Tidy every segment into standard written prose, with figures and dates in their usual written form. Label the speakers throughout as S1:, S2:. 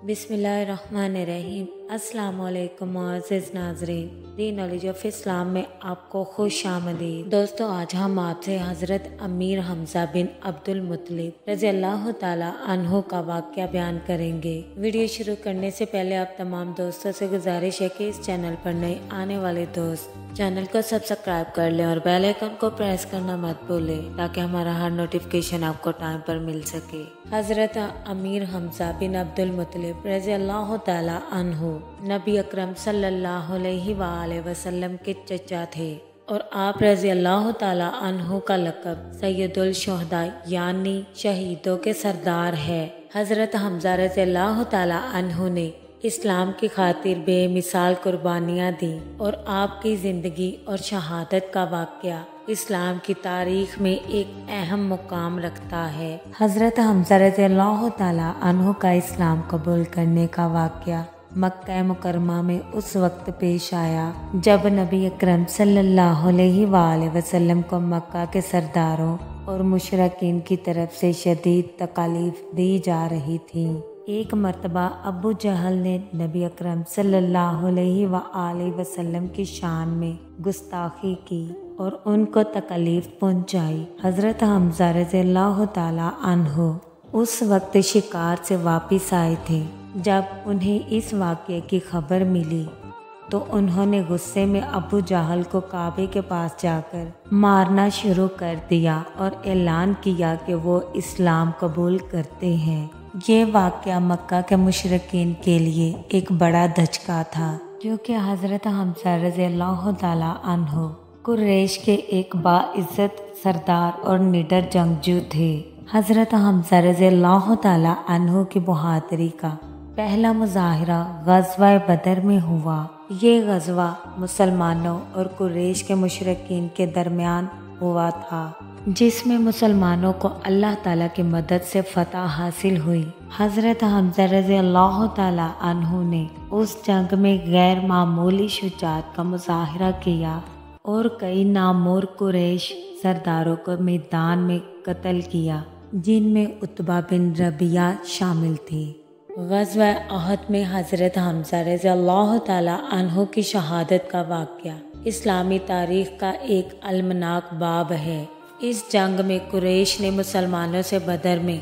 S1: बिस्मिल्लाहिर्रहमानिर्रहीम। अस्सलाम वालेकुम अज़ीज़ नाज़रीन, दी नॉलेज ऑफ इस्लाम में आपको खुश आमदीद। दोस्तों, आज हम आपसे हज़रत अमीर हमज़ा बिन अब्दुल मुत्तलिब रज़ी अल्लाह ताला अन्हु का वाक़या बयान करेंगे। वीडियो शुरू करने से पहले आप तमाम दोस्तों से गुजारिश है कि इस चैनल पर नए आने वाले दोस्त चैनल को सब्सक्राइब कर लें और बेल आइकन को प्रेस करना मत भूलें ताकि हमारा हर नोटिफिकेशन आपको टाइम पर मिल सके। हज़रत अमीर हमज़ा बिन अब्दुल मुत्तलिब रज़ी अल्लाह ताला अन्हु नबी अकरम सल्लल्लाहु अलैहि वसल्लम के चचा थे और आप रज़ी अल्लाह ताला अन्हु का लक़ब सैयदुल शुहदा यानी शहीदों के सरदार है। हज़रत हमज़ा रज़ी अल्लाह ताला अन्हु ने इस्लाम की खातिर बेमिसाल कुर्बानियाँ दी और आपकी ज़िंदगी और शहादत का वाक़या इस्लाम की तारीख में एक अहम मुकाम रखता है। हज़रत हमज़ा रज़ी अल्लाह ताला अन्हु का इस्लाम कबूल करने का वाक़या मक्का मुकरमा में उस वक्त पेश आया जब नबी अकरम सल्लल्लाहु अलैहि वसल्लम को मक्का के सरदारों और मुशरिकीन की तरफ से शदीद तकालीफ दी जा रही थी। एक मर्तबा अबू जहल ने नबी अकरम सल्लल्लाहु अलैहि वसल्लम की शान में गुस्ताखी की और उनको तकलीफ पहुंचाई। हज़रत हमज़ा रज़ी अल्लाह ताला अन्हु उस वक्त शिकार से वापस आए थे। जब उन्हें इस वाक़ये की खबर मिली तो उन्होंने गुस्से में अबू जहल को काबे के पास जाकर मारना शुरू कर दिया और ऐलान किया कि वो इस्लाम कबूल करते हैं। ये वाक़या मक्का के मुशरिकीन के लिए एक बड़ा धचका था क्योंकि हज़रत हमज़ा रज़ी अल्लाह ताला अन्हु कुरैश के एक बाइज़्ज़त सरदार और निडर जंगजू थे। हज़रत हमज़ा रज़ी अल्लाह ताला अन्हु की बहादुरी का पहला मुज़ाहिरा ग़ज़वा बदर में हुआ। ये ग़ज़वा मुसलमानों और कुरैश के मुशरिकीन के दरमियान हुआ था जिसमें मुसलमानों को अल्लाह ताला की मदद से फतह हासिल हुई। हज़रत हमज़ा रज़ी अल्लाह ताला अन्हु ने उस जंग में गैर मामूली शुजाअत का मुज़ाहिरा किया और कई नामूर कुरैश सरदारों को मैदान में कत्ल किया जिनमें उतबा बिन रबिया शामिल थे। ग़ज़वा अहद में हज़रत हमज़ा रज़ी अल्लाह ताला अन्हु की शहादत का वाक़या इस्लामी तारीख़ का एक अलमनाक बाब है। इस जंग में कुरैश ने मुसलमानों से बदर में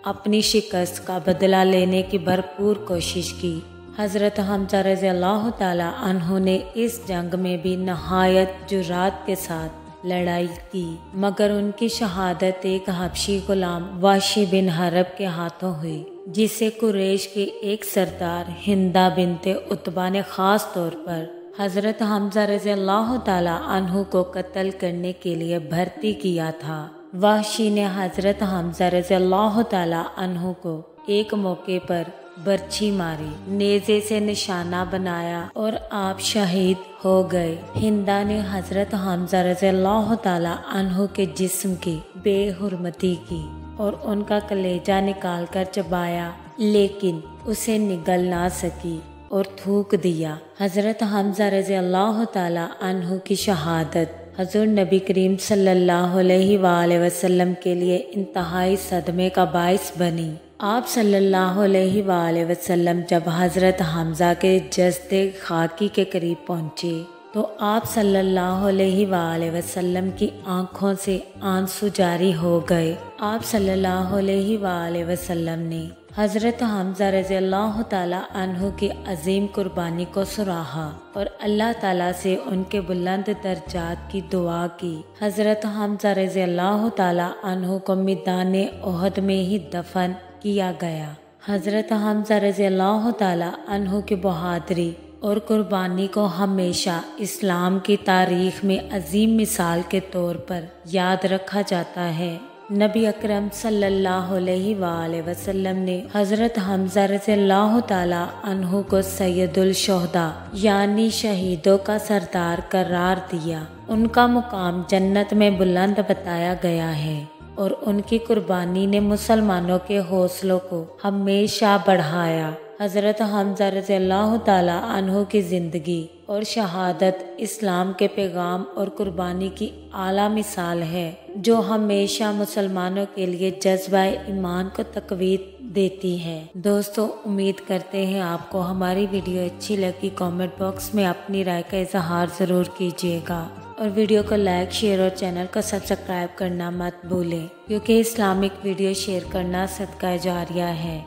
S1: अपनी शिकस्त का बदला लेने की भरपूर कोशिश की। हज़रत हमज़ा रज़ी अल्लाह ताला अन्हु ने इस जंग में भी नहायत जुर्रात के साथ लड़ाई की मगर उनकी शहादत एक हबशी गुलाम वाशी बिन हरब के हाथों हुई जिसे कुरैश के एक सरदार हिंदा बिनते उतबा ने ख़ास तौर पर हज़रत हमज़ा रज़ी अल्लाह ताला अन्हु को कत्ल करने के लिए भर्ती किया था। वाशी ने हज़रत हमज़ा रज़ी अल्लाह ताला अन्हु को एक मौके पर बर्छी मारी, नेज़े से निशाना बनाया और आप शहीद हो गए। हिंदा ने हज़रत हमज़ा रज़ी अल्लाह ताला अन्हु के जिस्म की बेहुरमती की और उनका कलेजा निकाल कर चबाया लेकिन उसे निगल ना सकी और थूक दिया। हज़रत हमज़ा रज़ी अल्लाह ताला अन्हु की शहादत हज़ूर नबी करीम सल्लल्लाहु अलैहि वसल्लम के लिए इंतहाई सदमे का बाइस बनी। आप सल्लल्लाहु अलैहि वसल्लम जब हज़रत हमज़ा के जस्दे खाकी के करीब पहुँचे तो आप सल्लल्लाहु अलैहि वसल्लम की आँखों से आंसू जारी हो गए। आप सल्लल्लाहु अलैहि वसल्लम ने हज़रत हमज़ा रज़ी अल्लाह ताला अन्हु की अजीम कुर्बानी को सराहा और अल्लाह ताला से उनके बुलंद दर्जात की दुआ की। हज़रत हमज़ा रज़ी अल्लाह ताला अन्हु को मैदान उहद में ही दफन किया गया। हज़रत हमज़ा रज़ी अल्लाह ताला अन्हु की बहादुरी और कुर्बानी को हमेशा इस्लाम की तारीख में अजीम मिसाल के तौर पर याद रखा जाता है। नबी अकरम सल्लल्लाहु अलैहि वसल्लम ने हज़रत हमज़ा रज़ी अल्लाह ताला अन्हु को सैयदुल शुहदा यानी शहीदों का सरदार करार दिया। उनका मुकाम जन्नत में बुलंद बताया गया है और उनकी कुर्बानी ने मुसलमानों के हौसलों को हमेशा बढ़ाया। हज़रत हमज़ा रज़ी अल्लाह ताला अन्हु की ज़िंदगी और शहादत इस्लाम के पैगाम और कुर्बानी की आला मिसाल है जो हमेशा मुसलमानों के लिए जज्बा ईमान को तक़वीत देती है। दोस्तों उम्मीद करते हैं आपको हमारी वीडियो अच्छी लगी। कमेंट बॉक्स में अपनी राय का इजहार ज़रूर कीजिएगा और वीडियो को लाइक, शेयर और चैनल को सब्सक्राइब करना मत भूलें, क्योंकि इस्लामिक वीडियो शेयर करना सदका जारिया है।